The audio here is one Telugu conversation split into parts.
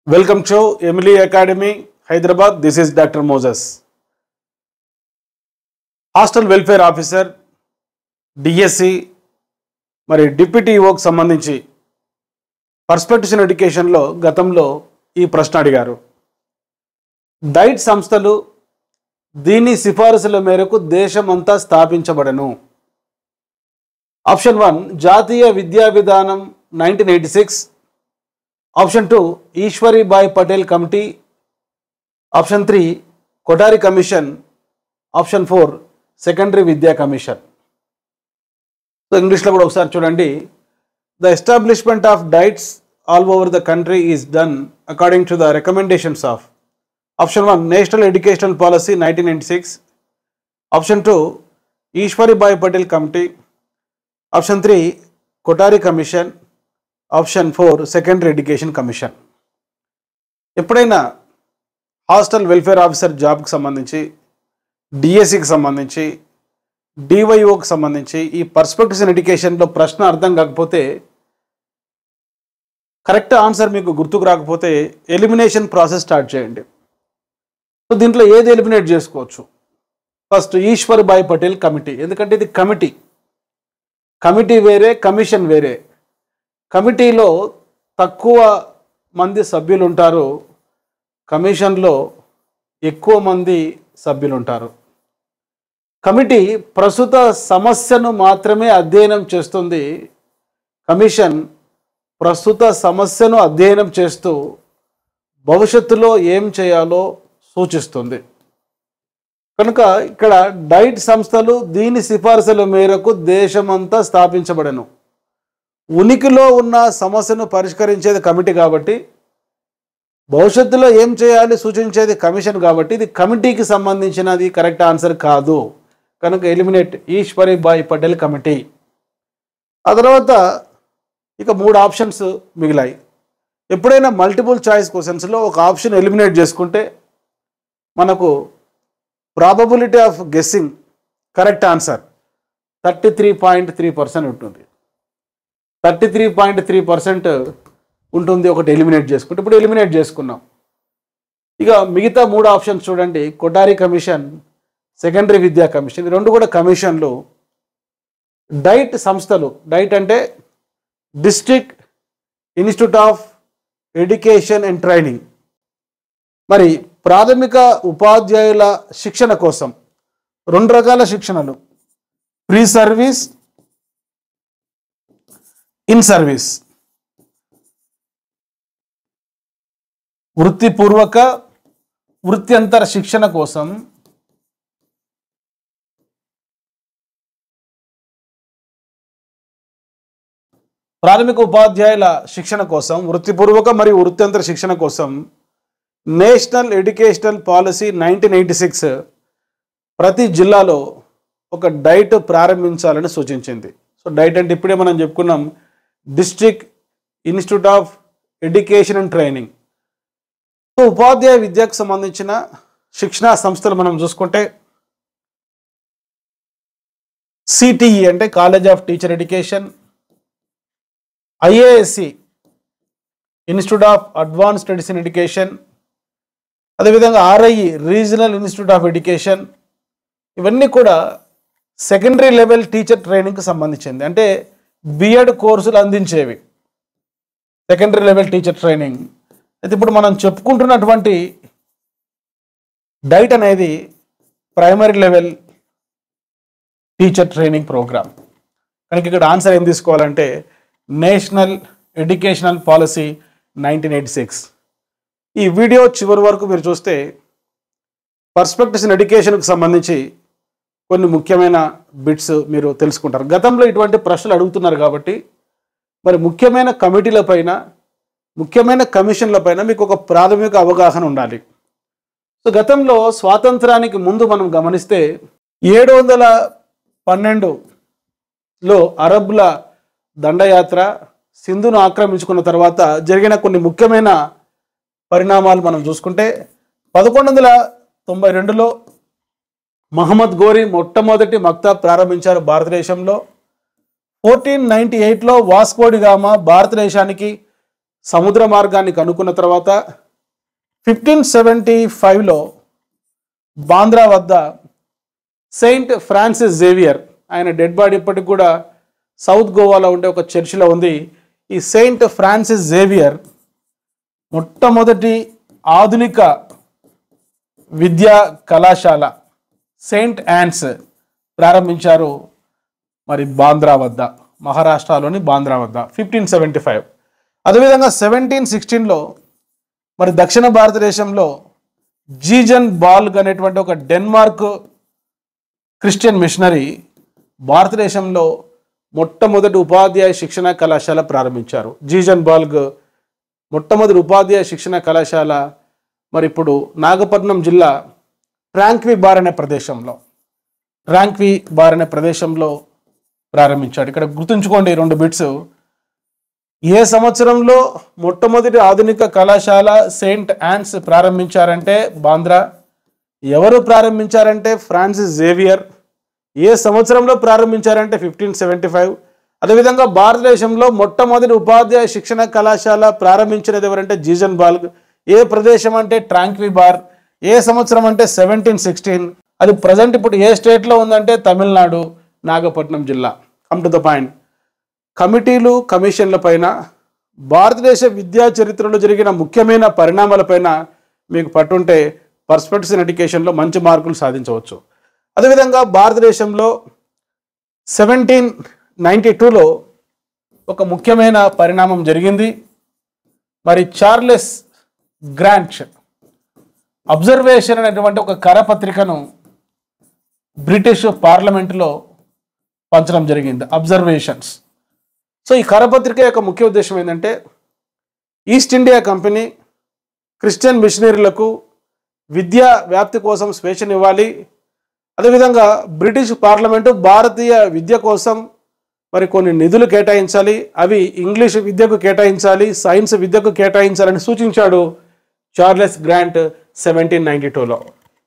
Welcome to Emily Academy, Hyderabad. This is Dr. Moses. Hostel welfare officer DSC మరి డిప్యూటీ ఈఓకి సంబంధించి పర్స్పెక్టివ్ ఎడ్యుకేషన్లో గతంలో ఈ ప్రశ్న అడిగారు. డైట్ సంస్థలు దీని సిఫారసుల మేరకు దేశమంతా స్థాపించబడను. ఆప్షన్ 1 జాతీయ విద్యా విధానం 1986. Option 2 Eshwari Bai Patel committee. Option 3 Kothari commission. Option 4 secondary విద్యా కమిషన్. సో ఇంగ్లీష్లో కూడా ఒకసారి చూడండి. The establishment of diets all over the country is done according to the recommendations of option 1 national educational policy 1996. Option 2 Eshwari Bai Patel committee. Option 3 Kothari commission. Option 4 secondary education commission. ఎప్పుడైనా హాస్టల్ వెల్ఫేర్ ఆఫీసర్ జాబ్కి సంబంధించి, డిఎస్సికి సంబంధించి, డివైఓకి సంబంధించి ఈ పర్స్పెక్టివ్ ఎడ్యుకేషన్లో ప్రశ్న అర్థం కాకపోతే, కరెక్ట్ ఆన్సర్ మీకు గుర్తుకు రాకపోతే ఎలిమినేషన్ ప్రాసెస్ స్టార్ట్ చేయండి. సో దీంట్లో ఏది ఎలిమినేట్ చేసుకోవచ్చు? First Eshwari Bai Patel committee. ఎందుకంటే ఇది కమిటీ వేరే, కమిషన్ వేరే. కమిటీలో తక్కువ మంది సభ్యులు ఉంటారు, కమిషన్లో ఎక్కువ మంది సభ్యులు ఉంటారు. కమిటీ ప్రస్తుత సమస్యను మాత్రమే అధ్యయనం చేస్తుంది, కమిషన్ ప్రస్తుత సమస్యను అధ్యయనం చేస్తూ భవిష్యత్తులో ఏం చేయాలో సూచిస్తుంది. కనుక ఇక్కడ డైట్ సంస్థలు దీని సిఫార్సుల మేరకు దేశమంతా స్థాపించబడను. ఉనికిలో ఉన్న సమస్యను పరిష్కరించేది కమిటీ కాబట్టి, భవిష్యత్తులో ఏం చేయాలి సూచించేది కమిషన్ కాబట్టి, ఇది కమిటీకి సంబంధించినది కరెక్ట్ ఆన్సర్ కాదు. కనుక ఎలిమినేట్ ఈశ్వరీబాయి పటేల్ కమిటీ. ఆ తర్వాత ఇక 3 ఆప్షన్స్ మిగిలాయి. ఎప్పుడైనా మల్టిపుల్ చాయిస్ క్వశ్చన్స్లో ఒక ఆప్షన్ ఎలిమినేట్ చేసుకుంటే మనకు probability of guessing correct answer 33.3% ఉంటుంది. 33.3% ఉంటుంది ఒకటి ఎలిమినేట్ చేసుకుంటే. ఇప్పుడు ఎలిమినేట్ చేసుకున్నాం. ఇక మిగతా 3 ఆప్షన్స్ చూడండి. కొఠారి కమిషన్, సెకండరీ విద్యా కమిషన్, ఈ రెండు కూడా కమిషన్లు. డైట్ సంస్థలు, డైట్ అంటే district institute of education and training. మరి ప్రాథమిక ఉపాధ్యాయుల శిక్షణ కోసం 2 రకాల శిక్షణలు, ప్రీ సర్వీస్, ఇన్ సర్వీస్. వృత్తిపూర్వక, వృత్యంతర శిక్షణ కోసం ప్రాథమిక ఉపాధ్యాయుల శిక్షణ కోసం, వృత్తిపూర్వక మరియు వృత్యంతర శిక్షణ కోసం నేషనల్ ఎడ్యుకేషనల్ పాలసీ 1986 ప్రతి జిల్లాలో ఒక డైట్ ప్రారంభించాలని సూచించింది. సో డైట్ అంటే ఇప్పుడే మనం చెప్పుకున్నాం, district institute of education and training. So ఉపాధ్యాయ విద్యకు సంబంధించిన శిక్షణా సంస్థలు మనం చూసుకుంటే సిటిఈ అంటే college of teacher education, IASE institute of advance studies in education, అదేవిధంగా RIE regional institute of education. ఇవన్నీ కూడా సెకండరీ లెవెల్ టీచర్ ట్రైనింగ్కి సంబంధించింది, అంటే బిఎడ్ కోర్సులు అందించేవి సెకండరీ లెవెల్ టీచర్ ట్రైనింగ్. అయితే ఇప్పుడు మనం చెప్పుకుంటున్నటువంటి డైట్ అనేది primary level teacher training programme. కనుక ఇక్కడ ఆన్సర్ ఏం తీసుకోవాలంటే నేషనల్ ఎడ్యుకేషనల్ పాలసీ 1986. ఈ వీడియో చివరి వరకు మీరు చూస్తే పర్స్పెక్టివ్ ఎడ్యుకేషన్కి సంబంధించి కొన్ని ముఖ్యమైన బిట్స్ మీరు తెలుసుకుంటారు. గతంలో ఇటువంటి ప్రశ్నలు అడుగుతున్నారు కాబట్టి మరి ముఖ్యమైన కమిటీలపైన, ముఖ్యమైన కమిషన్లపైన మీకు ఒక ప్రాథమిక అవగాహన ఉండాలి. సో గతంలో స్వాతంత్రానికి ముందు మనం గమనిస్తే 712లో అరబ్బుల దండయాత్ర సింధును ఆక్రమించుకున్న తర్వాత జరిగిన కొన్ని ముఖ్యమైన పరిణామాలు మనం చూసుకుంటే 1192లో మహమ్మద్ గోరి మొట్టమొదటి మక్తబ్ ప్రారంభించారు భారతదేశంలో. 1498లో వాస్కో డి గామా భారతదేశానికి సముద్ర మార్గాన్ని కనుక్కున్న తర్వాత 1575లో బాంద్రా వద్ద సెయింట్ ఫ్రాన్సిస్ జేవియర్, ఆయన డెడ్ బాడీ ఇప్పటికి కూడా సౌత్ గోవాలో ఉండే ఒక చర్చిలో ఉంది. ఈ సెయింట్ ఫ్రాన్సిస్ జేవియర్ మొట్టమొదటి ఆధునిక విద్యా కళాశాల సెయింట్ యాన్స్ ప్రారంభించారు మరి బాంద్రా వద్ద, మహారాష్ట్రలోని బాంద్రా వద్ద 1575. అదేవిధంగా 1716లో మరి దక్షిణ భారతదేశంలో జీజన్ బాల్గ్ అనేటువంటి ఒక డెన్మార్క్ క్రిస్టియన్ మిషనరీ భారతదేశంలో మొట్టమొదటి ఉపాధ్యాయ శిక్షణ కళాశాల ప్రారంభించారు. జీజన్ బాల్గ్ మొట్టమొదటి ఉపాధ్యాయ శిక్షణ కళాశాల మరి ఇప్పుడు నాగపట్నం జిల్లా ట్రాంక్వీ బార్ అనే ప్రదేశంలో ప్రారంభించాడు. ఇక్కడ గుర్తుంచుకోండి 2 బిట్స్. ఏ సంవత్సరంలో మొట్టమొదటి ఆధునిక కళాశాల సెయింట్ యాన్స్ ప్రారంభించారంటే బాంద్రా. ఎవరు ప్రారంభించారంటే ఫ్రాన్సిస్ జేవియర్. ఏ సంవత్సరంలో ప్రారంభించారంటే 1575. అదేవిధంగా భారతదేశంలో మొట్టమొదటి ఉపాధ్యాయ శిక్షణ కళాశాల ప్రారంభించినది ఎవరంటే జీజన్ బాల్గ్. ఏ ప్రదేశం అంటే ట్రాంక్వీ బార్. ఏ సంవత్సరం అంటే 1716. అది ప్రజెంట్ ఇప్పుడు ఏ స్టేట్లో ఉందంటే తమిళనాడు, నాగపట్నం జిల్లా. Come to the point. కమిటీలు, కమిషన్ల పైన భారతదేశ విద్యా చరిత్రలో జరిగిన ముఖ్యమైన పరిణామాలపైన మీకు పట్టుంటే పర్స్పెక్టివ్స్ ఇన్ ఎడ్యుకేషన్లో మంచి మార్కులు సాధించవచ్చు. అదేవిధంగా భారతదేశంలో 1792లో ఒక ముఖ్యమైన పరిణామం జరిగింది. మరి చార్లెస్ గ్రాంట్ అబ్జర్వేషన్ అనేటువంటి ఒక కరపత్రికను బ్రిటిష్ పార్లమెంటులో పంచడం జరిగింది, అబ్జర్వేషన్స్. సో ఈ కరపత్రిక యొక్క ముఖ్య ఉద్దేశం ఏంటంటే ఈస్ట్ ఇండియా కంపెనీ క్రిస్టియన్ మిషనరీలకు విద్యా వ్యాప్తి కోసం స్వేచ్ఛనివ్వాలి. అదేవిధంగా బ్రిటిష్ పార్లమెంటు భారతీయ విద్య కోసం మరి కొన్ని నిధులు కేటాయించాలి, అవి ఇంగ్లీష్ విద్యకు కేటాయించాలి, సైన్స్ విద్యకు కేటాయించాలని సూచించాడు చార్లెస్ గ్రాంట్ 1792లో.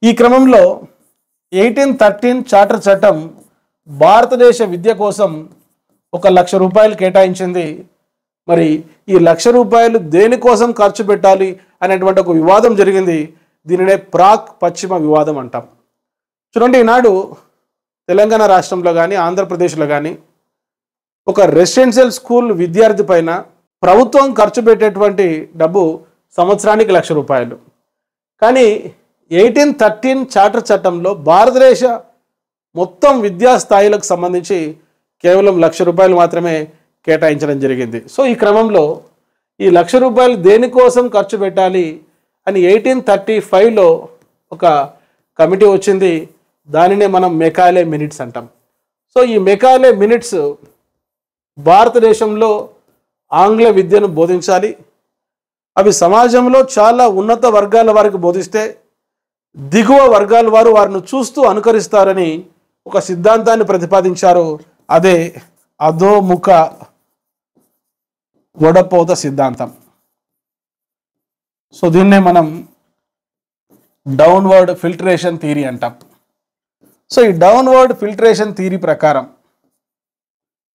ఈ క్రమంలో 1813 చార్టర్ చట్టం భారతదేశ విద్య కోసం 1,00,000 రూపాయలు కేటాయించింది. మరి ఈ 1,00,000 రూపాయలు దేనికోసం ఖర్చు పెట్టాలి అనేటువంటి ఒక వివాదం జరిగింది. దీనినే ప్రాక్ పశ్చిమ వివాదం అంటాం. చూడండి, ఈనాడు తెలంగాణ రాష్ట్రంలో కానీ ఆంధ్రప్రదేశ్లో కానీ ఒక రెసిడెన్షియల్ స్కూల్ విద్యార్థి పైన ప్రభుత్వం ఖర్చు పెట్టేటువంటి డబ్బు సంవత్సరానికి 1,00,000 రూపాయలు. కానీ 1813 చార్టర్ చట్టంలో భారతదేశ మొత్తం విద్యా స్థాయిలకు సంబంధించి కేవలం 1,00,000 రూపాయలు మాత్రమే కేటాయించడం జరిగింది. సో ఈ క్రమంలో ఈ 1,00,000 రూపాయలు దేనికోసం ఖర్చు పెట్టాలి అని 1835లో ఒక కమిటీ వచ్చింది. దానినే మనం మెకాలే మినిట్స్ అంటాం. సో ఈ మెకాలే మినిట్స్ భారతదేశంలో ఆంగ్ల విద్యను బోధించాలి, అవి సమాజంలో చాలా ఉన్నత వర్గాల వారికి బోధిస్తే దిగువ వర్గాల వారు వారిని చూస్తూ అనుకరిస్తారని ఒక సిద్ధాంతాన్ని ప్రతిపాదించారు. అదే అధోముఖ వడపోత సిద్ధాంతం. సో దీన్నే మనం డౌన్వర్డ్ ఫిల్టరేషన్ థియరీ అంటాం. సో ఈ డౌన్వర్డ్ ఫిల్టరేషన్ థియరీ ప్రకారం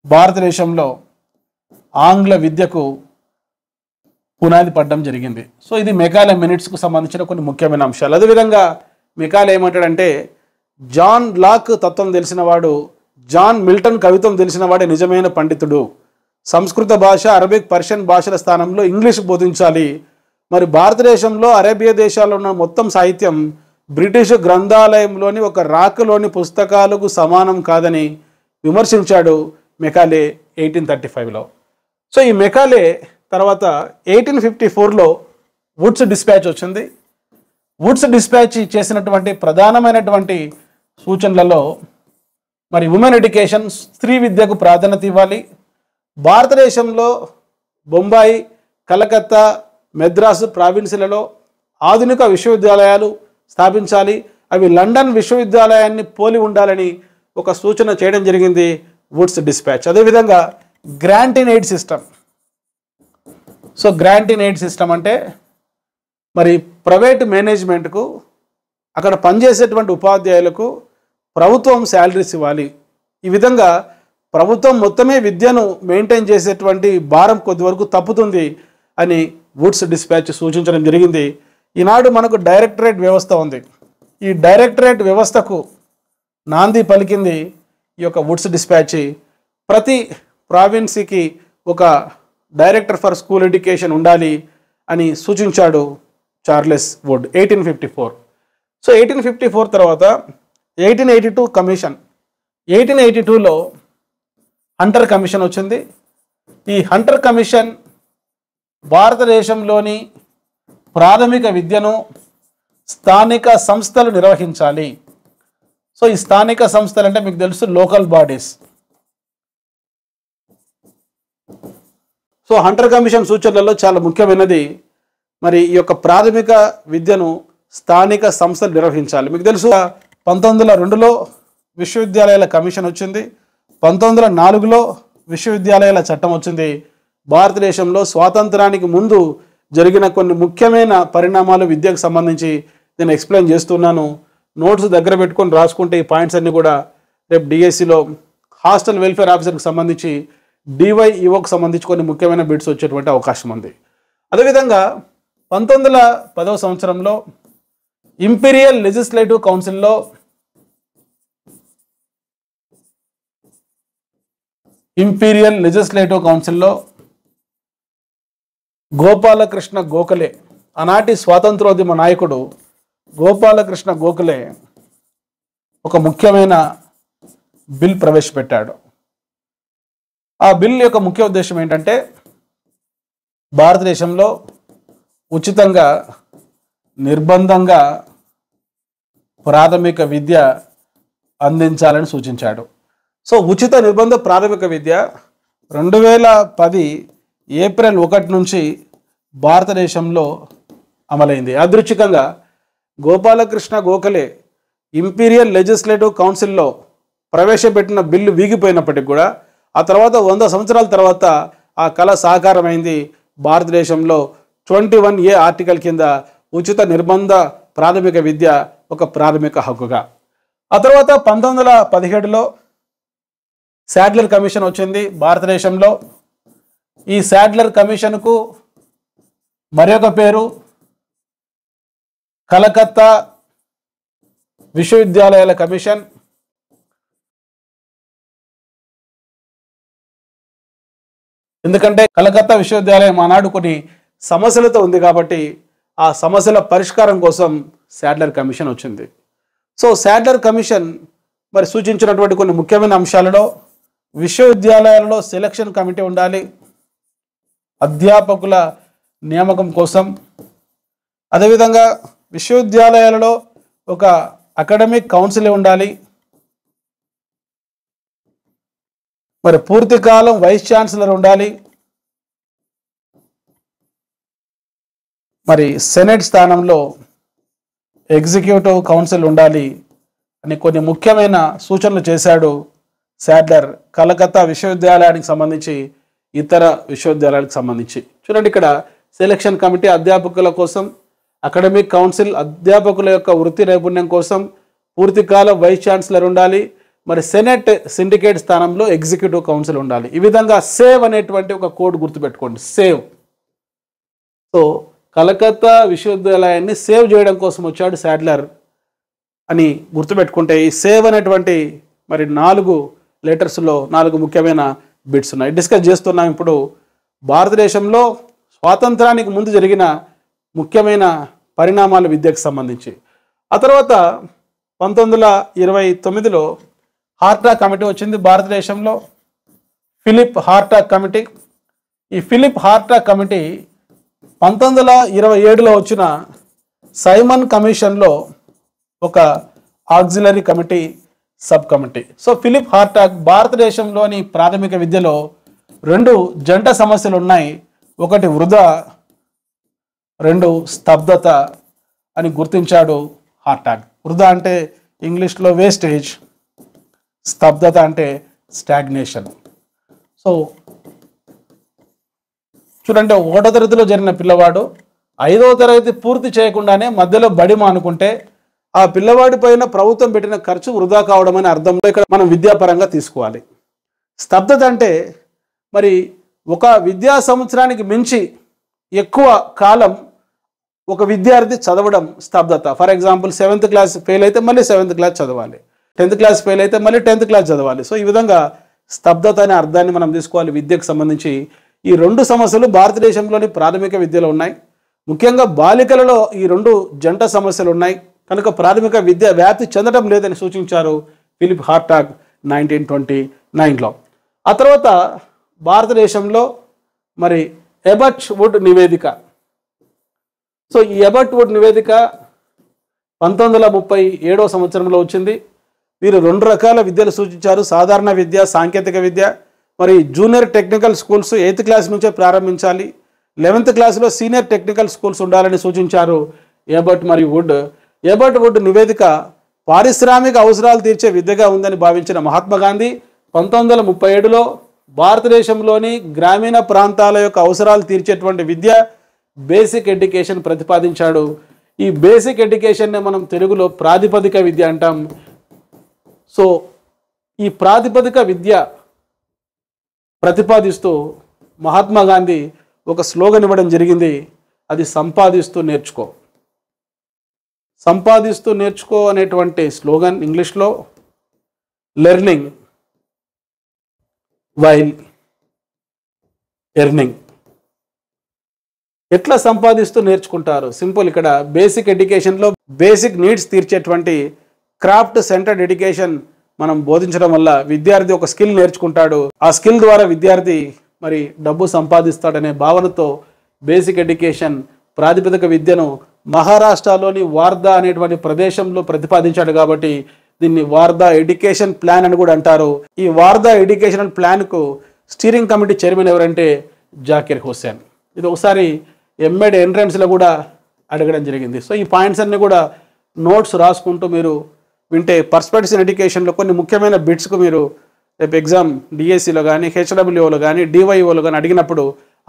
భారతదేశంలో ఆంగ్ల విద్యకు పునాది పడడం జరిగింది. సో ఇది మెకాలే మినిట్స్కు సంబంధించిన కొన్ని ముఖ్యమైన అంశాలు. అదేవిధంగా మెకాలే ఏమంటాడంటే జాన్ లాక్ తత్వం తెలిసినవాడు, జాన్ మిల్టన్ కవిత్వం తెలిసినవాడే నిజమైన పండితుడు. సంస్కృత భాష, అరబిక్, పర్షియన్ భాషల స్థానంలో ఇంగ్లీష్ బోధించాలి. మరి భారతదేశంలో అరేబియా దేశాల్లో ఉన్న మొత్తం సాహిత్యం బ్రిటిష్ గ్రంథాలయంలోని ఒక రాకలోని పుస్తకాలకు సమానం కాదని విమర్శించాడు మెకాలే 1835లో. సో ఈ మెకాలే తర్వాత 1854లో వుడ్స్ డిస్పాచ్ వచ్చింది. వుడ్స్ డిస్పాచ్ చేసినటువంటి ప్రధానమైనటువంటి సూచనలలో మరి ఉమెన్ ఎడ్యుకేషన్, స్త్రీ విద్యకు ప్రాధాన్యత ఇవ్వాలి. భారతదేశంలో బొంబాయి, కలకత్తా, మెద్రాసు ప్రావిన్సులలో ఆధునిక విశ్వవిద్యాలయాలు స్థాపించాలి, అవి లండన్ విశ్వవిద్యాలయాన్ని పోలి ఉండాలని ఒక సూచన చేయడం జరిగింది వుడ్స్ డిస్పాచ్. అదేవిధంగా grant in aid system. So grant in aid system అంటే మరి ప్రైవేట్ మేనేజ్మెంట్కు అక్కడ పనిచేసేటువంటి ఉపాధ్యాయులకు ప్రభుత్వం శాలరీస్ ఇవ్వాలి. ఈ విధంగా ప్రభుత్వం మొత్తమే విద్యను మెయింటైన్ చేసేటువంటి భారం కొద్ది వరకు తప్పుతుంది. అని వుడ్స్ డిస్పాచ్ సూచించడం జరిగింది. ఈనాడు మనకు డైరెక్టరేట్ వ్యవస్థ ఉంది. ఈ డైరెక్టరేట్ వ్యవస్థకు నాంది పలికింది ఈ యొక్క వుడ్స్ డిస్పాచ్. ప్రతి ప్రావిన్సీకి ఒక డైరెక్టర్ ఫర్ స్కూల్ ఎడ్యుకేషన్ ఉండాలి అని సూచించాడు చార్లెస్ వుడ్ 1854. సో 1854 తర్వాత 1882 కమిషన్. 1882లో హంటర్ కమిషన్ వచ్చింది. ఈ హంటర్ కమిషన్ భారతదేశంలోని ప్రాథమిక విద్యను స్థానిక సంస్థలు నిర్వహించాలి. సో ఈ స్థానిక సంస్థలు అంటే మీకు తెలుసు local bodies. So Hunter commission సూచనలలో చాలా ముఖ్యమైనది మరి ఈ యొక్క ప్రాథమిక విద్యను స్థానిక సంస్థలు నిర్వహించాలి. మీకు తెలుసు 1902లో విశ్వవిద్యాలయాల కమిషన్ వచ్చింది. 1904లో విశ్వవిద్యాలయాల చట్టం వచ్చింది. భారతదేశంలో స్వాతంత్రానికి ముందు జరిగిన కొన్ని ముఖ్యమైన పరిణామాలు విద్యకు సంబంధించి నేను ఎక్స్ప్లెయిన్ చేస్తున్నాను. నోట్స్ దగ్గర పెట్టుకొని రాసుకుంటే ఈ పాయింట్స్ అన్నీ కూడా రేపు డిఎస్సిలో హాస్టల్ వెల్ఫేర్ ఆఫీసర్కి సంబంధించి డివైఈఓకి సంబంధించి కొన్ని ముఖ్యమైన బిట్స్ వచ్చేటువంటి అవకాశం ఉంది. అదేవిధంగా 1910వ సంవత్సరంలో ఇంపీరియల్ లెజిస్లేటివ్ కౌన్సిల్లో గోపాలకృష్ణ గోఖలే, ఆనాటి స్వాతంత్రోద్యమ నాయకుడు గోపాలకృష్ణ గోఖలే ఒక ముఖ్యమైన బిల్ ప్రవేశపెట్టాడు. ఆ బిల్ యొక్క ముఖ్య ఉద్దేశం ఏంటంటే భారతదేశంలో ఉచితంగా నిర్బంధంగా ప్రాథమిక విద్య అందించాలని సూచించాడు. సో ఉచిత నిర్బంధ ప్రాథమిక విద్య 2010 ఏప్రిల్ 1 నుంచి భారతదేశంలో అమలైంది. యాదృచ్ఛికంగా గోపాలకృష్ణ గోఖలే ఇంపీరియల్ లెజిస్లేటివ్ కౌన్సిల్లో ప్రవేశపెట్టిన బిల్లు వీగిపోయినప్పటికీ కూడా ఆ తర్వాత 100 సంవత్సరాల తర్వాత ఆ కళ సాకారమైంది. భారతదేశంలో 21A ఆర్టికల్ కింద ఉచిత నిర్బంధ ప్రాథమిక విద్య ఒక ప్రాథమిక హక్కుగా. ఆ తర్వాత 1917లో శాడ్లర్ కమిషన్ వచ్చింది భారతదేశంలో. ఈ శాడ్లర్ కమిషన్కు మరొక పేరు కలకత్తా విశ్వవిద్యాలయాల కమిషన్. ఎందుకంటే కలకత్తా విశ్వవిద్యాలయం ఆనాడు కొన్ని సమస్యలతో ఉంది కాబట్టి ఆ సమస్యల పరిష్కారం కోసం శాడ్లర్ కమిషన్ వచ్చింది. సో శాడ్లర్ కమిషన్ మరి సూచించినటువంటి కొన్ని ముఖ్యమైన అంశాలలో విశ్వవిద్యాలయాలలో సెలక్షన్ కమిటీ ఉండాలి అధ్యాపకుల నియామకం కోసం. అదేవిధంగా విశ్వవిద్యాలయాలలో ఒక అకాడమిక్ కౌన్సిల్ ఉండాలి. మరి పూర్తి కాలం వైస్ ఛాన్సలర్ ఉండాలి. మరి సెనెట్ స్థానంలో ఎగ్జిక్యూటివ్ కౌన్సిల్ ఉండాలి అని కొన్ని ముఖ్యమైన సూచనలు చేశాడు శాడ్లర్ కలకత్తా విశ్వవిద్యాలయానికి సంబంధించి ఇతర విశ్వవిద్యాలయాలకు సంబంధించి. చూడండి ఇక్కడ సెలక్షన్ కమిటీ అధ్యాపకుల కోసం, అకాడమిక్ కౌన్సిల్ అధ్యాపకుల యొక్క వృత్తి నైపుణ్యం కోసం, పూర్తికాలం వైస్ ఛాన్సలర్ ఉండాలి. మరి సెనెట్ సిండికేట్ స్థానంలో ఎగ్జిక్యూటివ్ కౌన్సిల్ ఉండాలి. ఈ విధంగా సేవ్ అనేటువంటి ఒక కోడ్ గుర్తుపెట్టుకోండి, సేవ్. సో కలకత్తా విశ్వవిద్యాలయాన్ని సేవ్ చేయడం కోసం వచ్చాడు శాడ్లర్ అని గుర్తుపెట్టుకుంటే ఈ సేవ్ అనేటువంటి మరి 4 లెటర్స్లో 4 ముఖ్యమైన బిట్స్ ఉన్నాయి. డిస్కస్ చేస్తున్నాం ఇప్పుడు భారతదేశంలో స్వాతంత్రానికి ముందు జరిగిన ముఖ్యమైన పరిణామాల విద్యకు సంబంధించి. ఆ తర్వాత 1929లో హార్టాగ్ కమిటీ వచ్చింది భారతదేశంలో, ఫిలిప్ హార్టాగ్ కమిటీ. ఈ ఫిలిప్ హార్టాగ్ కమిటీ 1927లో వచ్చిన సైమన్ కమిషన్లో ఒక auxiliary committee, sub committee. So Philip Hartog భారతదేశంలోని ప్రాథమిక విద్యలో 2 జంట సమస్యలు ఉన్నాయి. ఒకటి వృధా, 2 స్తబ్దత అని గుర్తించాడు హార్టాగ్. వృధా అంటే ఇంగ్లీష్లో వేస్టేజ్, స్తబ్దత అంటే స్టాగ్నేషన్. సో చూడండి 1వ తరగతిలో జరిగిన పిల్లవాడు 5వ తరగతి పూర్తి చేయకుండానే మధ్యలో బడి మానుకుంటే ఆ పిల్లవాడి పైన ప్రభుత్వం పెట్టిన ఖర్చు వృధా కావడం అనే అర్థంలో ఇక్కడ మనం విద్యాపరంగా తీసుకోవాలి. స్తబ్దత అంటే మరి ఒక విద్యా సంవత్సరానికి మించి ఎక్కువ కాలం ఒక విద్యార్థి చదవడం స్తబ్దత. For example 7th class fail అయితే మళ్ళీ 7th క్లాస్ చదవాలి, 10th క్లాస్ ఫెయిల్ అయితే మళ్ళీ 10th క్లాస్ చదవాలి. సో ఈ విధంగా స్తబ్దత అనే అర్థాన్ని మనం తీసుకోవాలి విద్యకు సంబంధించి. ఈ రెండు సమస్యలు భారతదేశంలోని ప్రాథమిక విద్యలో ఉన్నాయి. ముఖ్యంగా బాలికలలో ఈ రెండు జంట సమస్యలు ఉన్నాయి కనుక ప్రాథమిక విద్య వ్యాప్తి చెందడం లేదని సూచించారు ఫిలిప్ హార్టాగ్ 1929లో. ఆ తర్వాత భారతదేశంలో మరి ఎబర్ట్ వుడ్ నివేదిక. సో ఈ ఎబర్ట్ వుడ్ నివేదిక 1937 సంవత్సరంలో వచ్చింది. వీరు 2 రకాల విద్యలు సూచించారు, సాధారణ విద్య, సాంకేతిక విద్య. మరి junior technical schools 8th class నుంచే ప్రారంభించాలి, 11th క్లాస్లో సీనియర్ టెక్నికల్ స్కూల్స్ ఉండాలని సూచించారు ఎబర్ట్ మరియు వుడ్. ఎబర్ట్ వుడ్ నివేదిక పారిశ్రామిక అవసరాలు తీర్చే విద్యగా ఉందని భావించిన మహాత్మా గాంధీ 1937లో భారతదేశంలోని గ్రామీణ ప్రాంతాల యొక్క అవసరాలు తీర్చేటువంటి విద్య బేసిక్ ఎడ్యుకేషన్ ప్రతిపాదించాడు. ఈ బేసిక్ ఎడ్యుకేషన్ని మనం తెలుగులో ప్రాతిపదిక విద్య అంటాం. సో ఈ ప్రాతిపదిక విద్య ప్రతిపాదిస్తూ మహాత్మా గాంధీ ఒక స్లోగన్ ఇవ్వడం జరిగింది, అది సంపాదిస్తూ నేర్చుకో. సంపాదిస్తూ నేర్చుకో అనేటువంటి స్లోగన్ ఇంగ్లీష్లో లెర్నింగ్ వైల్ ఎర్నింగ్. ఎట్లా సంపాదిస్తూ నేర్చుకుంటారు? సింపుల్. ఇక్కడ బేసిక్ ఎడ్యుకేషన్లో బేసిక్ నీడ్స్ తీర్చేటువంటి క్రాఫ్ట్ సెంటర్డ్ ఎడ్యుకేషన్ మనం బోధించడం వల్ల విద్యార్థి ఒక స్కిల్ నేర్చుకుంటాడు. ఆ స్కిల్ ద్వారా విద్యార్థి మరి డబ్బు సంపాదిస్తాడనే భావనతో బేసిక్ ఎడ్యుకేషన్ ప్రాతిపదిక విద్యను మహారాష్ట్రలోని వార్దా అనేటువంటి ప్రదేశంలో ప్రతిపాదించాడు కాబట్టి దీన్ని వార్దా ఎడ్యుకేషన్ ప్లాన్ అని కూడా అంటారు. ఈ వార్దా ఎడ్యుకేషనల్ ప్లాన్కు స్టీరింగ్ కమిటీ చైర్మన్ ఎవరంటే జాకిర్ హుస్సేన్. ఇది ఒకసారి ఎంఎడ్ ఎంట్రన్స్లో కూడా అడగడం జరిగింది. సో ఈ పాయింట్స్ అన్నీ కూడా నోట్స్ రాసుకుంటూ మీరు వింటే పర్స్పెక్టివ్స్ ఇన్ ఎడ్యుకేషన్లో కొన్ని ముఖ్యమైన బిట్స్కు మీరు రేపు ఎగ్జామ్ డిఎస్సిలో కానీ హెచ్డబ్ల్యూఓలో కానీ డివైఓలో కానీ అడిగినప్పుడు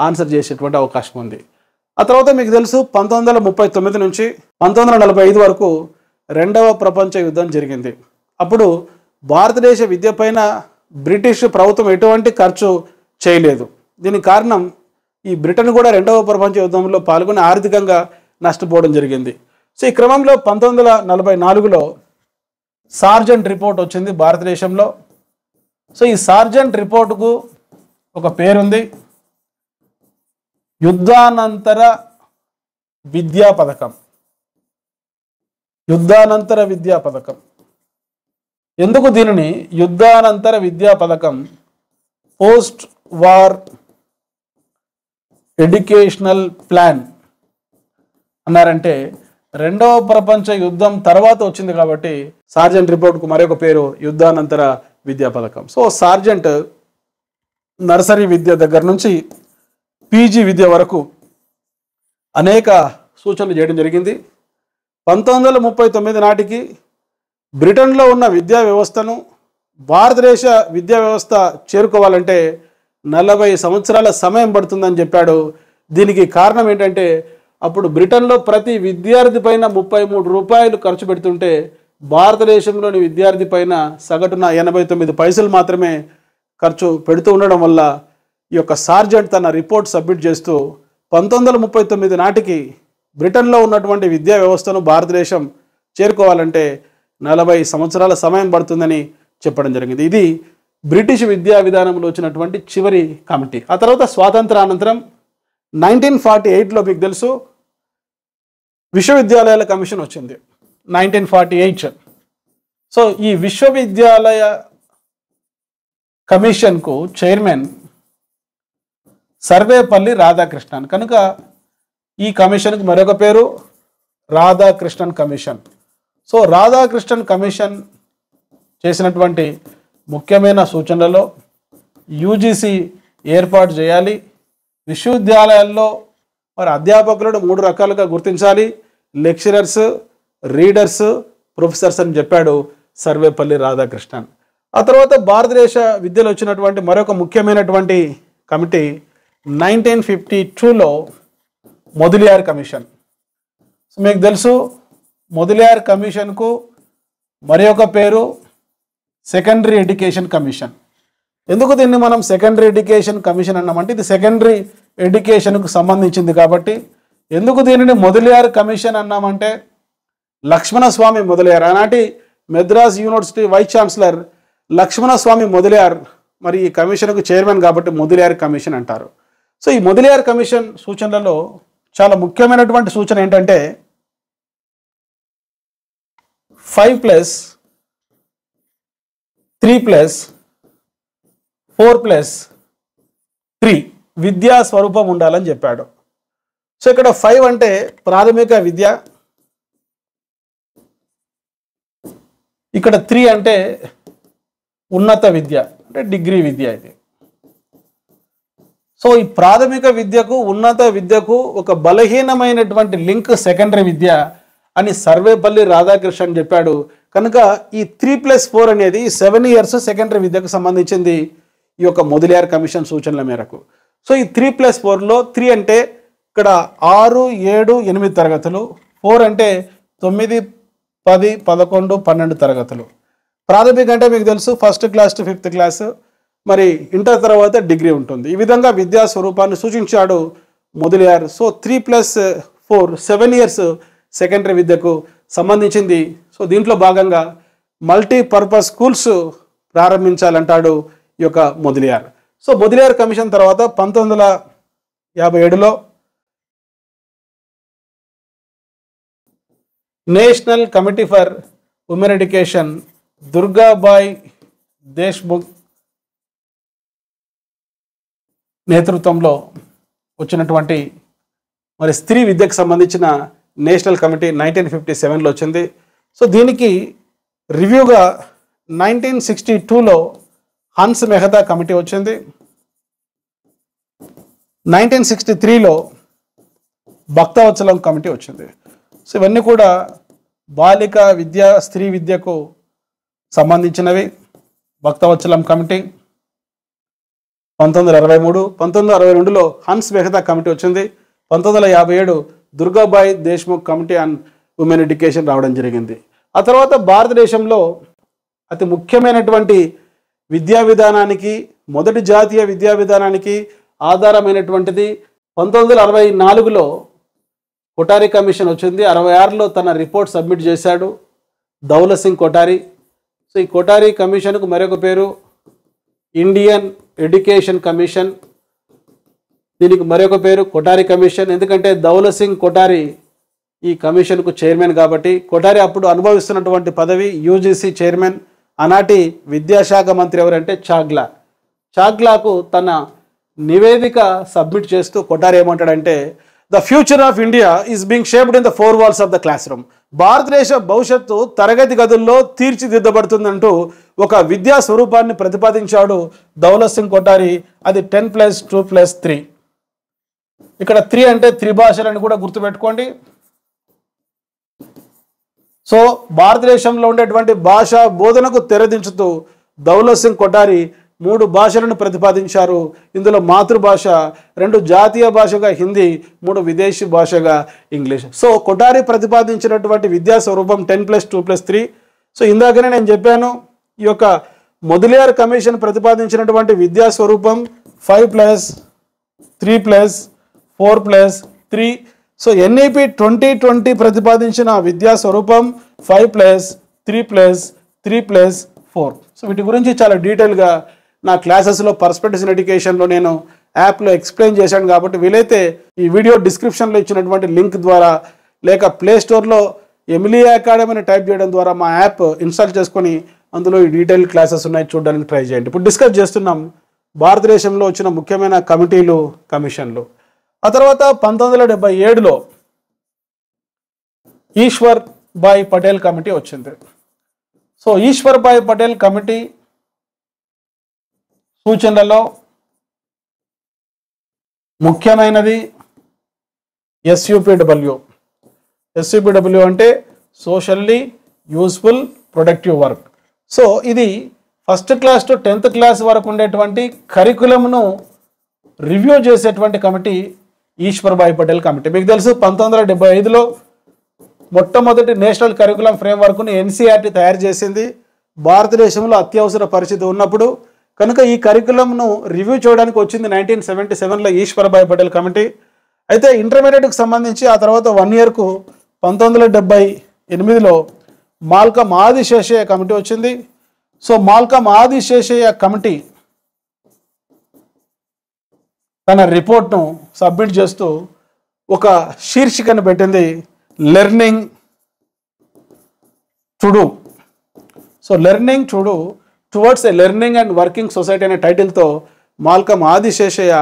ఆన్సర్ చేసేటువంటి అవకాశం ఉంది. ఆ తర్వాత మీకు తెలుసు 1939 నుంచి 1945 వరకు 2వ ప్రపంచ యుద్ధం జరిగింది. అప్పుడు భారతదేశ విద్య పైన బ్రిటిష్ ప్రభుత్వం ఎటువంటి ఖర్చు చేయలేదు. దీనికి కారణం ఈ బ్రిటన్ కూడా 2వ ప్రపంచ యుద్ధంలో పాల్గొని ఆర్థికంగా నష్టపోవడం జరిగింది. సో ఈ క్రమంలో 1944లో సార్జెంట్ రిపోర్ట్ వచ్చింది భారతదేశంలో. సో ఈ సార్జెంట్ రిపోర్టుకు ఒక పేరుంది, యుద్ధానంతర విద్యా పథకం. యుద్ధానంతర విద్యా పథకం. ఎందుకు దీనిని యుద్ధానంతర విద్యా పథకం, పోస్ట్ వార్ ఎడ్యుకేషనల్ ప్లాన్ అన్నారంటే 2వ ప్రపంచ యుద్ధం తర్వాత వచ్చింది కాబట్టి సార్జెంట్ రిపోర్ట్కు మరొక పేరు యుద్ధానంతర విద్యా పథకం. సో సార్జెంట్ నర్సరీ విద్య దగ్గర నుంచి పీజీ విద్య వరకు అనేక సూచనలు చేయడం జరిగింది. 1939 నాటికి బ్రిటన్లో ఉన్న విద్యా వ్యవస్థను భారతదేశ విద్యా వ్యవస్థ చేరుకోవాలంటే 40 సంవత్సరాల సమయం పడుతుందని చెప్పాడు. దీనికి కారణం ఏంటంటే అప్పుడు బ్రిటన్లో ప్రతి విద్యార్థి పైన 33 రూపాయలు ఖర్చు పెడుతుంటే భారతదేశంలోని విద్యార్థి పైన సగటున 89 పైసలు మాత్రమే ఖర్చు పెడుతూ ఉండడం వల్ల ఈ యొక్క సార్జెంట్ తన రిపోర్ట్ సబ్మిట్ చేస్తూ 1939 నాటికి బ్రిటన్లో ఉన్నటువంటి విద్యా వ్యవస్థను భారతదేశం చేరుకోవాలంటే 40 సంవత్సరాల సమయం పడుతుందని చెప్పడం జరిగింది. ఇది బ్రిటిష్ విద్యా విధానంలో వచ్చినటువంటి చివరి కమిటీ. ఆ తర్వాత స్వాతంత్రానంతరం 1948లో మీకు తెలుసు విశ్వవిద్యాలయాల కమిషన్ వచ్చింది 1948. సో ఈ విశ్వవిద్యాలయ కమిషన్కు చైర్మన్ సర్వేపల్లి రాధాకృష్ణన్ కనుక ఈ కమిషన్కి మరొక పేరు Radhakrishnan commission. So Radhakrishnan commission చేసినటువంటి ముఖ్యమైన సూచనలలో యూజీసీ ఏర్పాటు చేయాలి, విశ్వవిద్యాలయాల్లో మరి అధ్యాపకులను 3 రకాలుగా గుర్తించాలి, లెక్చరర్స్, రీడర్స్, ప్రొఫెసర్స్ అని చెప్పాడు సర్వేపల్లి రాధాకృష్ణన్. ఆ తర్వాత భారతదేశ విద్యలో వచ్చినటువంటి మరొక ముఖ్యమైనటువంటి కమిటీ 1952లో మొదలియార్ కమిషన్. సో మీకు తెలుసు మొదలియార్ కమిషన్కు మరి ఒక పేరు సెకండరీ ఎడ్యుకేషన్ కమిషన్. ఎందుకు దీన్ని మనం సెకండరీ ఎడ్యుకేషన్ కమిషన్ అన్నామంటే ఇది సెకండరీ ఎడ్యుకేషన్కు సంబంధించింది కాబట్టి. ఎందుకు దీనిని మొదలియార్ కమిషన్ అన్నామంటే లక్ష్మణస్వామి మొదలియార్, ఆనాటి Madras university vice chancellor Lakshmanaswami Mudaliar మరి ఈ కమిషన్కు చైర్మన్ కాబట్టి మొదలియార్ కమిషన్ అంటారు. సో ఈ మొదలియార్ కమిషన్ సూచనలలో చాలా ముఖ్యమైనటువంటి సూచన ఏంటంటే 5+3+4+3 విద్యా స్వరూపం ఉండాలని చెప్పాడు. సో ఇక్కడ 5 అంటే ప్రాథమిక విద్య, ఇక్కడ 3 అంటే ఉన్నత విద్య అంటే డిగ్రీ విద్య. ఇది సో ఈ ప్రాథమిక విద్యకు ఉన్నత విద్యకు ఒక బలహీనమైనటువంటి లింక్ సెకండరీ విద్య అని సర్వేపల్లి రాధాకృష్ణన్ చెప్పాడు. కనుక ఈ 3+4 అనేది 7 ఇయర్స్ సెకండరీ విద్యకు సంబంధించింది ఈ యొక్క మొదలియార్ కమిషన్ సూచనల మేరకు. సో ఈ 3+4లో 3 అంటే ఇక్కడ 6, 7, 8 తరగతులు, 4 అంటే 9, 10, 11, 12 తరగతులు. ప్రాథమిక అంటే మీకు తెలుసు first class to 5th class, మరి ఇంటర్ తర్వాత డిగ్రీ ఉంటుంది. ఈ విధంగా విద్యా స్వరూపాన్ని సూచించాడు మొదలియార్. సో 3+4 7 ఇయర్స్ సెకండరీ విద్యకు సంబంధించింది. సో దీంట్లో భాగంగా మల్టీపర్పస్ స్కూల్స్ ప్రారంభించాలంటాడు ఈ యొక్క మొదలియార్. సో మొదలియార్ కమిషన్ తర్వాత 1957లో national committee for women education Durgabai Deshmukh నేతృత్వంలో వచ్చినటువంటి మరి స్త్రీ విద్యకు సంబంధించిన నేషనల్ కమిటీ 1957లో వచ్చింది. సో దీనికి రివ్యూగా 1962లో హన్స్ మెహతా కమిటీ వచ్చింది. 1963లో భక్తవత్సలం కమిటీ వచ్చింది. సో ఇవన్నీ కూడా బాలిక విద్య, స్త్రీ విద్యకు సంబంధించినవి. భక్తవత్సలం కమిటీ 1963, 1962లో హన్స్ మెహతా కమిటీ వచ్చింది. 1957 Durgabai Deshmukh committee on women education రావడం జరిగింది. ఆ తర్వాత భారతదేశంలో అతి ముఖ్యమైనటువంటి విద్యా విధానానికి, మొదటి జాతీయ విద్యా విధానానికి ఆధారమైనటువంటిది 1964లో కొఠారి కమిషన్ వచ్చింది. 66లో తన రిపోర్ట్ సబ్మిట్ చేశాడు దౌలత్ సింగ్ కొఠారి. సో ఈ కొఠారి కమిషన్కు మరొక పేరు ఇండియన్ ఎడ్యుకేషన్ కమిషన్, దీనికి మరొక పేరు కొఠారి కమిషన్. ఎందుకంటే దౌలత్ సింగ్ కొఠారి ఈ కమిషన్కు చైర్మన్ కాబట్టి. కొఠారి అప్పుడు అనుభవిస్తున్నటువంటి పదవి యూజీసీ చైర్మన్. ఆనాటి విద్యాశాఖ మంత్రి ఎవరంటే చాగ్లాకు తన నివేదిక సబ్మిట్ చేస్తూ కొఠారి ఏమంటాడంటే the future of India is being shaped in the 4 walls of the class room. భారతదేశ భవిష్యత్తు తరగతి గదుల్లో తీర్చిదిద్దబడుతుందంటూ ఒక విద్యా స్వరూపాన్ని ప్రతిపాదించాడు దౌలత్ సింగ్ కొఠారి. అది 10+2+3. ఇక్కడ 3 అంటే త్రిభాషలని కూడా గుర్తుపెట్టుకోండి. సో భారతదేశంలో ఉండేటువంటి భాషా బోధనకు తెరదించుతూ దౌలత్ సింగ్ కొఠారి 3 భాషలను ప్రతిపాదించారు. ఇందులో మాతృభాష, 2 జాతీయ భాషగా హిందీ, 3 విదేశీ భాషగా ఇంగ్లీష్. సో కొఠారి ప్రతిపాదించినటువంటి విద్యా స్వరూపం 10+2+3. సో ఇందాకనే నేను చెప్పాను ఈ యొక్క మొదలియార్ కమిషన్ ప్రతిపాదించినటువంటి విద్యా స్వరూపం 5+3+4+3. సో ఎన్ఈపి 2020 ప్రతిపాదించిన విద్యా స్వరూపం 5+3+3+4. సో వీటి గురించి చాలా డీటెయిల్గా నా క్లాసెస్లో పర్స్పెక్టివ్స్ ఇన్ ఎడ్యుకేషన్లో నేను యాప్లో ఎక్స్ప్లెయిన్ చేశాను. కాబట్టి వీలైతే ఈ వీడియో డిస్క్రిప్షన్లో ఇచ్చినటువంటి లింక్ ద్వారా లేక ప్లే స్టోర్లో ఎమిలియా అకాడమీని టైప్ చేయడం ద్వారా మా యాప్ ఇన్స్టాల్ చేసుకొని అందులో ఈ డీటెయిల్ క్లాసెస్ ఉన్నాయి, చూడడానికి ట్రై చేయండి. ఇప్పుడు డిస్కస్ చేస్తున్నాం భారతదేశంలో వచ్చిన ముఖ్యమైన కమిటీలు, కమిషన్లు. ఆ తర్వాత 1977లో ఈశ్వర్ భాయ్ పటేల్ కమిటీ వచ్చింది. So Ishwarbhai Patel committee సూచనలలో ముఖ్యమైనది SUPW అంటే socially useful productive work. So ఇది first class to 10th class వరకు ఉండేటువంటి కరికులంను రివ్యూ చేసేటువంటి committee Ishwarbhai Patel committee. మీకు తెలుసు 1975లో మొట్టమొదటి నేషనల్ కరికులం ఫ్రేమ్వర్క్ను NCERT తయారు చేసింది. భారతదేశంలో అత్యవసర పరిస్థితి ఉన్నప్పుడు కనుక ఈ కరికులంను రివ్యూ చేయడానికి వచ్చింది 1977లో ఈశ్వర్భాయ్ పటేల్ కమిటీ. అయితే ఇంటర్మీడియట్కి సంబంధించి ఆ తర్వాత 1 ఇయర్కు 1978లో మాల్కమ్ ఆదిశేషయ్య కమిటీ వచ్చింది. సో మాల్కమ్ ఆదిశేషయ్య కమిటీ తన రిపోర్ట్ను సబ్మిట్ చేస్తూ ఒక శీర్షికను పెట్టింది, learning to do. So learning to do towards a learning and working society అనే టైటిల్తో మాల్కమ్ ఆదిశేషయ్య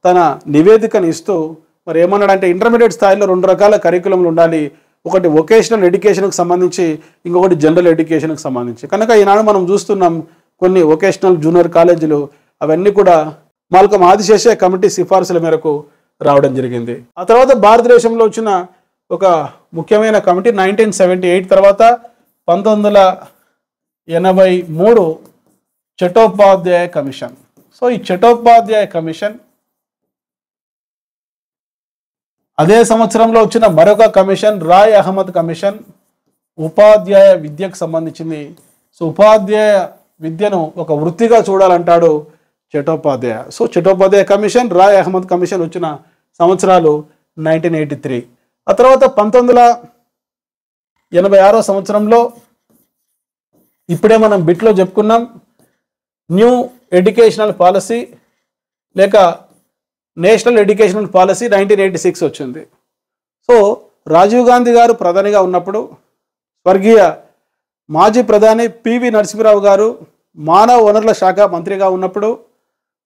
తన నివేదికను ఇస్తూ మరి ఏమన్నాడంటే, ఇంటర్మీడియట్ స్థాయిలో 2 రకాల కరికులంలు ఉండాలి. ఒకటి వొకేషనల్ ఎడ్యుకేషన్కి సంబంధించి, ఇంకొకటి జనరల్ ఎడ్యుకేషన్కి సంబంధించి. కనుక ఈనాడు మనం చూస్తున్నాం కొన్ని వొకేషనల్ జూనియర్ కాలేజీలు అవన్నీ కూడా మాల్కమ్ ఆదిశేషయ్య కమిటీ సిఫార్సుల మేరకు రావడం జరిగింది. ఆ తర్వాత భారతదేశంలో వచ్చిన ఒక ముఖ్యమైన కమిటీ 1978 తర్వాత 1983 చటోపాధ్యాయ కమిషన్. సో ఈ చటోపాధ్యాయ కమిషన్ అదే సంవత్సరంలో వచ్చిన మరొక కమిషన్ రాయ్ అహ్మద్ కమిషన్, ఉపాధ్యాయ విద్యకు సంబంధించింది. సో ఉపాధ్యాయ విద్యను ఒక వృత్తిగా చూడాలంటాడు Chattopadhyay. So Chattopadhyay commission, Rai Ahmed commission వచ్చిన సంవత్సరాలు 1983. ఆ తర్వాత 1986 సంవత్సరంలో ఇప్పుడే మనం బిట్లో చెప్పుకున్నాం, న్యూ ఎడ్యుకేషనల్ పాలసీ లేక నేషనల్ ఎడ్యుకేషనల్ పాలసీ 1986 వచ్చింది. సో రాజీవ్ గాంధీ గారు ప్రధానిగా ఉన్నప్పుడు, స్వర్గీయ మాజీ ప్రధాని పివి నరసింహరావు గారు మానవ వనరుల శాఖ మంత్రిగా ఉన్నప్పుడు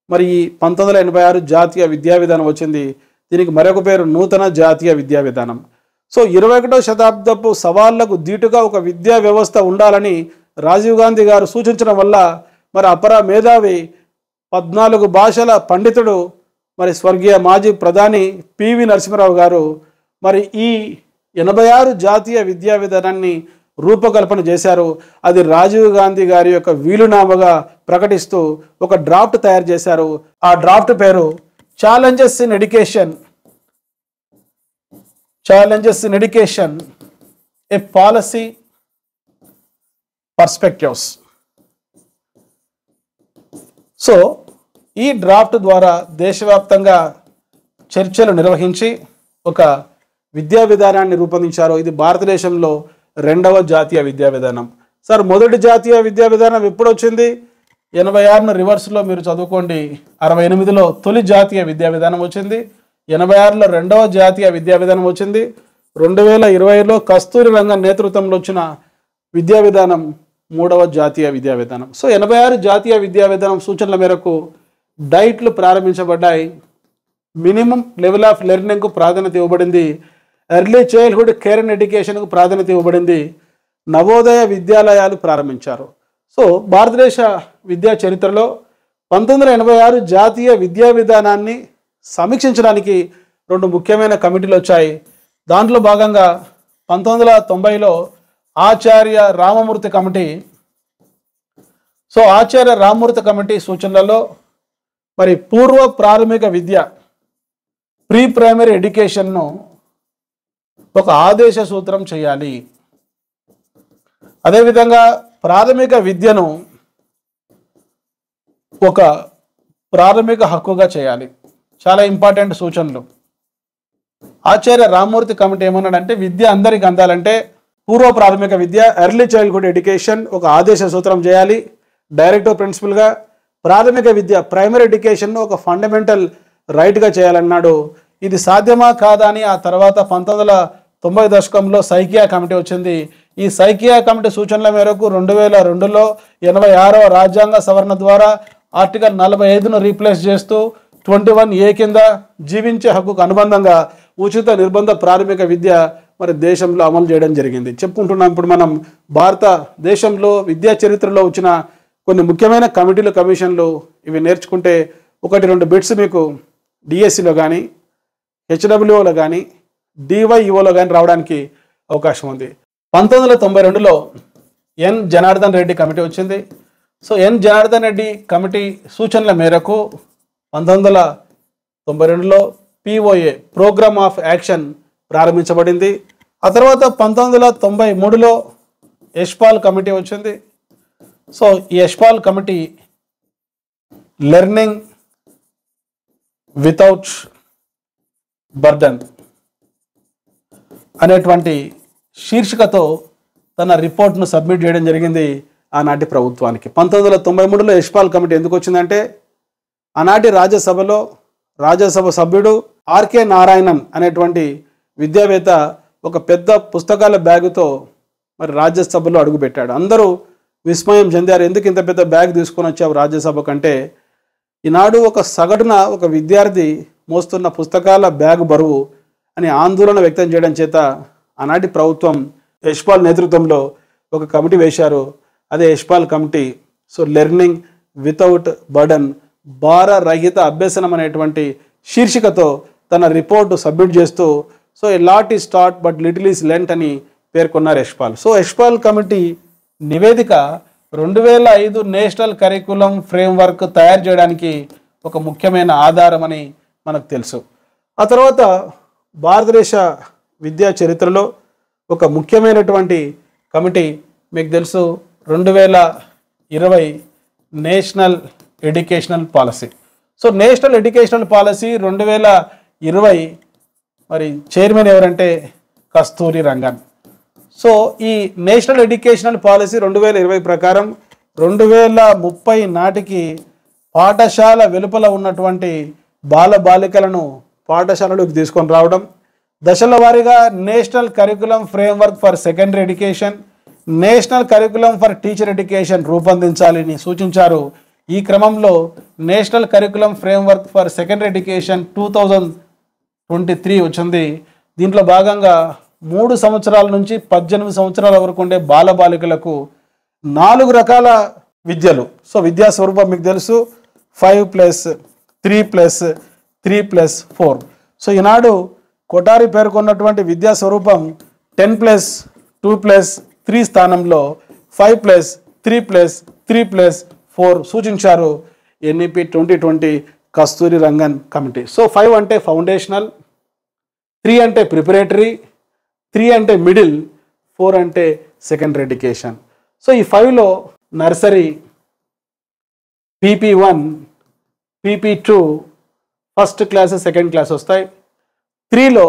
మరి 1986 జాతీయ విద్యా విధానం వచ్చింది. దీనికి మరొక పేరు నూతన జాతీయ విద్యా విధానం. సో 21వ శతాబ్దపు సవాళ్లకు ధీటుగా ఒక విద్యా వ్యవస్థ ఉండాలని రాజీవ్ గాంధీ గారు సూచించడం వల్ల మరి అపర మేధావి 14 భాషల పండితుడు మరి స్వర్గీయ మాజీ ప్రధాని పివి నరసింహరావు గారు మరి ఈ 86 జాతీయ విద్యా విధానాన్ని రూపకల్పన చేశారు. అది రాజీవ్ గాంధీ గారి యొక్క వీలునామాగా ప్రకటిస్తూ ఒక డ్రాఫ్ట్ తయారు చేశారు. ఆ డ్రాఫ్ట్ పేరు challenges in education A policy perspectives. So ఈ డ్రాఫ్ట్ ద్వారా దేశవ్యాప్తంగా చర్చలు నిర్వహించి ఒక విద్యా విధానాన్ని రూపొందించారు. ఇది భారతదేశంలో 2వ జాతీయ విద్యా విధానం. సార్ మొదటి జాతీయ విద్యా విధానం ఎప్పుడు వచ్చింది? 86ను రివర్స్లో మీరు చదువుకోండి. 68లో తొలి జాతీయ విద్యా విధానం వచ్చింది. 86లో 2వ జాతీయ విద్యా విధానం వచ్చింది. 2020లో కస్తూరి రంగన్ నేతృత్వంలో వచ్చిన విద్యా విధానం 3వ జాతీయ విద్యా విధానం. సో 86 జాతీయ విద్యా విధానం సూచనల మేరకు డైట్లు ప్రారంభించబడ్డాయి. మినిమం లెవెల్ ఆఫ్ లెర్నింగ్కు ప్రాధాన్యత ఇవ్వబడింది. ఎర్లీ చైల్డ్హుడ్ కేర్ అండ్ ఎడ్యుకేషన్కు ప్రాధాన్యత ఇవ్వబడింది. నవోదయ విద్యాలయాలు ప్రారంభించారు. సో భారతదేశ విద్యా చరిత్రలో 1986 జాతీయ విద్యా విధానాన్ని సమీక్షించడానికి 2 ముఖ్యమైన కమిటీలు వచ్చాయి. దాంట్లో భాగంగా 1990లో ఆచార్య రామమూర్తి కమిటీ. సో ఆచార్య రామమూర్తి కమిటీ సూచనలలో మరి పూర్వ ప్రాథమిక విద్య ప్రీ ప్రైమరీ ఎడ్యుకేషన్ను ఒక ఆదేశ సూత్రం చేయాలి. అదేవిధంగా ప్రాథమిక విద్యను ఒక ప్రాథమిక హక్కుగా చేయాలి. చాలా ఇంపార్టెంట్ సూచనలు. ఆచార్య రామమూర్తి కమిటీ ఏమన్నాడంటే, విద్య అందరికి అందాలంటే పూర్వ ప్రాథమిక విద్య ఎర్లీ చైల్డ్హుడ్ ఎడ్యుకేషన్ ఒక ఆదేశ సూత్రం చేయాలి డైరెక్టివ్ ప్రిన్సిపల్గా. ప్రాథమిక విద్య ప్రైమరీ ఎడ్యుకేషన్ను ఒక ఫండమెంటల్ రైట్గా చేయాలన్నాడు. ఇది సాధ్యమా కాదా అని ఆ తర్వాత 1990 దశకంలో సైకియా కమిటీ వచ్చింది. ఈ సైకియా కమిటీ సూచనల మేరకు 2002లో 86వ రాజ్యాంగ సవరణ ద్వారా ఆర్టికల్ 45ను రీప్లేస్ చేస్తూ 21A కింద జీవించే హక్కుకు అనుబంధంగా ఉచిత నిర్బంధ ప్రాథమిక విద్య మరి దేశంలో అమలు చేయడం జరిగింది. చెప్పుకుంటున్నాం ఇప్పుడు మనం భారతదేశంలో విద్యా చరిత్రలో వచ్చిన కొన్ని ముఖ్యమైన కమిటీలు, కమిషన్లు. ఇవి నేర్చుకుంటే 1-2 బిట్స్ మీకు డిఎస్సిలో కానీ హెచ్డబ్ల్యూఓలో కానీ డివైఈఓలో కానీ రావడానికి అవకాశం ఉంది. 1992లో ఎన్ జనార్దన్ రెడ్డి కమిటీ వచ్చింది. సో ఎన్ జనార్దన్ రెడ్డి కమిటీ సూచనల మేరకు 1992లో పిఓఏ ప్రోగ్రామ్ ఆఫ్ యాక్షన్ ప్రారంభించబడింది. ఆ తర్వాత 1993లో యశ్పాల్ కమిటీ వచ్చింది. సో ఈ Yashpal committee learning without burden అనేటువంటి శీర్షికతో తన రిపోర్ట్ను సబ్మిట్ చేయడం జరిగింది ఆనాటి ప్రభుత్వానికి. 1993లో యశ్పాల్ కమిటీ ఎందుకు వచ్చిందంటే ఆనాటి రాజ్యసభ సభ్యుడు ఆర్కే నారాయణన్ అనేటువంటి విద్యావేత్త ఒక పెద్ద పుస్తకాల బ్యాగుతో మరి రాజ్యసభలో అడుగుపెట్టాడు. అందరూ విస్మయం చెందారు. ఎందుకు ఇంత పెద్ద బ్యాగ్ తీసుకొని వచ్చావు రాజ్యసభ కంటే? ఈనాడు ఒక సగటున ఒక విద్యార్థి మోస్తున్న పుస్తకాల బ్యాగు బరువు అని ఆందోళన వ్యక్తం చేయడం చేత ఆనాటి ప్రభుత్వం యశ్పాల్ నేతృత్వంలో ఒక కమిటీ వేశారు. అదే Yashpal committee. So learning without burden, భారరహిత అభ్యసనం అనేటువంటి శీర్షికతో తన రిపోర్టు సబ్మిట్ చేస్తూ సో ఏ లాట్ ఈస్ స్టార్ట్ బట్ లిటిల్ ఈస్ లెంట్ అని పేర్కొన్నారు యశ్పాల్. సో యశ్పాల్ కమిటీ నివేదిక 2005 నేషనల్ కరికులం ఫ్రేమ్వర్క్ తయారు చేయడానికి ఒక ముఖ్యమైన ఆధారం అని మనకు తెలుసు. ఆ తర్వాత భారతదేశ విద్యా చరిత్రలో ఒక ముఖ్యమైనటువంటి కమిటీ మీకు తెలుసు 2020 national educational policy. So national educational policy 2020 మరి చైర్మన్ ఎవరంటే కస్తూరి రంగన్. సో ఈ నేషనల్ ఎడ్యుకేషనల్ పాలసీ 2020 ప్రకారం 2030 నాటికి పాఠశాల వెలుపల ఉన్నటువంటి బాలికలను పాఠశాలలోకి తీసుకొని రావడం, దశల వారీగా national curriculum framework for secondary education, national curriculum for teacher education రూపొందించాలని సూచించారు. ఈ క్రమంలో national curriculum framework for secondary education 2023 వచ్చింది. దీంట్లో భాగంగా 3 సంవత్సరాల నుంచి 18 సంవత్సరాల వరకు ఉండే బాలికలకు 4 రకాల విద్యలు. సో విద్యా స్వరూపం మీకు తెలుసు 5+3+3+4. సో ఈనాడు కొఠారి పేర్కొన్నటువంటి విద్యా స్వరూపం 10+2+3 స్థానంలో 5+3+3+4 సూచించారు ఎన్ఈపి 2020 కస్తూరి రంగన్ కమిటీ. సో 5 అంటే ఫౌండేషనల్, 3 అంటే ప్రిపరేటరీ, 3 అంటే మిడిల్, 4 అంటే సెకండరీ ఎడ్యుకేషన్. సో ఈ 5లో nursery, PP1, PP2 first class second class వస్తాయి. 3లో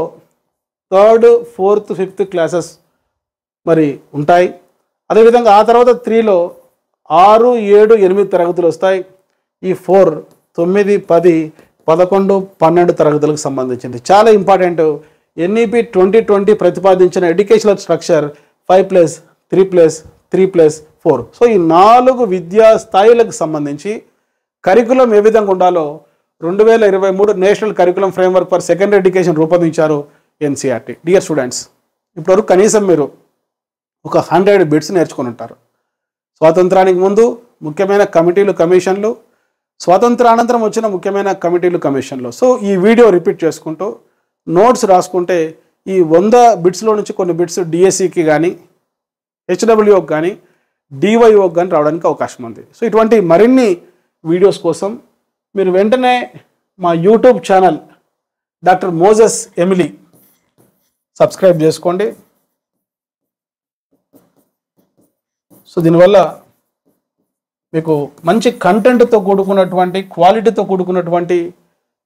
3rd, 4th, 5th క్లాసెస్ మరి ఉంటాయి. అదేవిధంగా ఆ తర్వాత 3లో 6, 7, 8 తరగతులు వస్తాయి. ఈ 4, 9, 10, 11, 12 తరగతులకు సంబంధించింది. చాలా ఇంపార్టెంట్. ఎన్ఈపి 2020 ప్రతిపాదించిన ఎడ్యుకేషనల్ స్ట్రక్చర్ 5+3+3+4. సో ఈ 4 విద్యా స్థాయిలకు సంబంధించి కరికులం ఏ విధంగా ఉండాలో 2023 national curriculum framework for secondary education రూపొందించారు ఎన్సీఆర్టీ. డియర్ స్టూడెంట్స్, ఇప్పటివరకు కనీసం మీరు ఒక 100 బిట్స్ నేర్చుకొని ఉంటారు. స్వాతంత్రానికి ముందు ముఖ్యమైన కమిటీలు, కమిషన్లు, స్వాతంత్రానంతరం వచ్చిన ముఖ్యమైన కమిటీలు, కమిషన్లు. సో ఈ వీడియో రిపీట్ చేసుకుంటూ నోట్స్ రాసుకుంటే ఈ 100 బిట్స్లో నుంచి కొన్ని బిట్స్ డిఎస్సికి కానీ, హెచ్డబ్ల్యూకి కానీ, డివైఓకి కానీ రావడానికి అవకాశం ఉంది. సో ఇటువంటి మరిన్ని వీడియోస్ కోసం మీరు వెంటనే మా YouTube channel doctor Moses Emily subscribe చేసుకోండి. సో దీనివల్ల మీకు మంచి కంటెంట్తో కూడుకున్నటువంటి, క్వాలిటీతో కూడుకున్నటువంటి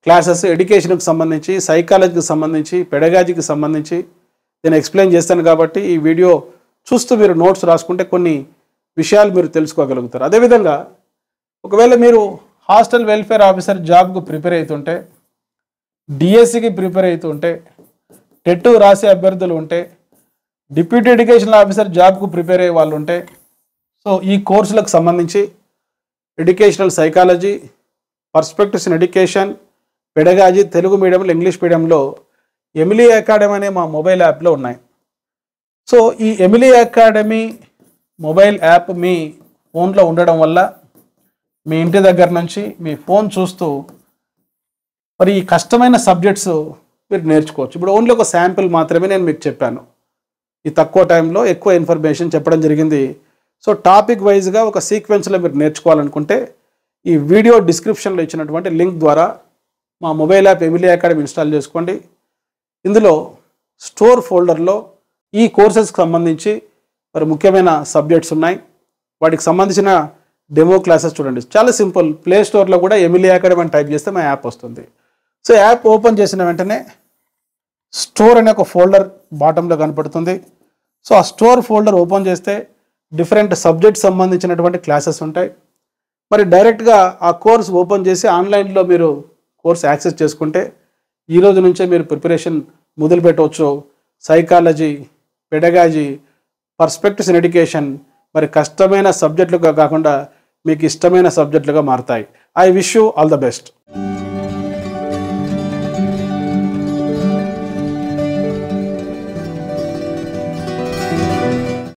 క్లాసెస్ ఎడ్యుకేషన్కి సంబంధించి, సైకాలజీకి సంబంధించి, పెడగాజీకి సంబంధించి నేను ఎక్స్ప్లెయిన్ చేస్తాను. కాబట్టి ఈ వీడియో చూస్తూ మీరు నోట్స్ రాసుకుంటే కొన్ని విషయాలు మీరు తెలుసుకోగలుగుతారు. అదేవిధంగా ఒకవేళ మీరు హాస్టల్ వెల్ఫేర్ ఆఫీసర్ జాబ్కు ప్రిపేర్ అవుతుంటే, డిఎస్సికి ప్రిపేర్ అవుతుంటే, టెట్ రాసే అభ్యర్థులు ఉంటే, డిప్యూటీ ఎడ్యుకేషనల్ ఆఫీసర్ జాబ్కు ప్రిపేర్ అయ్యే వాళ్ళు ఉంటే, సో ఈ కోర్సులకు సంబంధించి educational psychology, perspectives in education, pedagogy Telugu మీడియంలో, ఇంగ్లీష్ మీడియంలో ఎమిలీ అకాడమీ అనే మా మొబైల్ యాప్లో ఉన్నాయి. సో ఈ ఎమిలీ అకాడమీ మొబైల్ యాప్ మీ ఫోన్లో ఉండడం వల్ల మీ ఇంటి దగ్గర నుంచి మీ ఫోన్ చూస్తూ మరి ఈ కష్టమైన సబ్జెక్ట్స్ మీరు నేర్చుకోవచ్చు. ఇప్పుడు ఓన్లీ ఒక శాంపిల్ మాత్రమే నేను మీకు చెప్పాను. ఈ తక్కువ టైంలో ఎక్కువ ఇన్ఫర్మేషన్ చెప్పడం జరిగింది. సో టాపిక్ వైజ్గా ఒక సీక్వెన్స్లో మీరు నేర్చుకోవాలనుకుంటే ఈ వీడియో డిస్క్రిప్షన్లో ఇచ్చినటువంటి లింక్ ద్వారా మా mobile app Emily academy install చేసుకోండి. ఇందులో స్టోర్ ఫోల్డర్లో ఈ కోర్సెస్కి సంబంధించి మరి ముఖ్యమైన సబ్జెక్ట్స్ ఉన్నాయి. వాటికి సంబంధించిన డెమో క్లాసెస్ చూడండి. చాలా సింపుల్. ప్లే స్టోర్లో కూడా ఎమిలీ అకాడమీ అని టైప్ చేస్తే మా యాప్ వస్తుంది. సో యాప్ ఓపెన్ చేసిన వెంటనే స్టోర్ అనే ఒక ఫోల్డర్ బాటంలో కనపడుతుంది. సో ఆ స్టోర్ ఫోల్డర్ ఓపెన్ చేస్తే డిఫరెంట్ సబ్జెక్ట్ సంబంధించినటువంటి క్లాసెస్ ఉంటాయి. మరి డైరెక్ట్గా ఆ కోర్స్ ఓపెన్ చేసి ఆన్లైన్లో మీరు కోర్స్ యాక్సెస్ చేసుకుంటే ఈ రోజు నుంచే మీరు ప్రిపరేషన్ మొదలు పెట్టవచ్చు. Psychology, pedagogy, perspectives in education మరి కష్టమైన సబ్జెక్టులుగా కాకుండా మీకు ఇష్టమైన సబ్జెక్టులుగా మారుతాయి. I wish you all the best.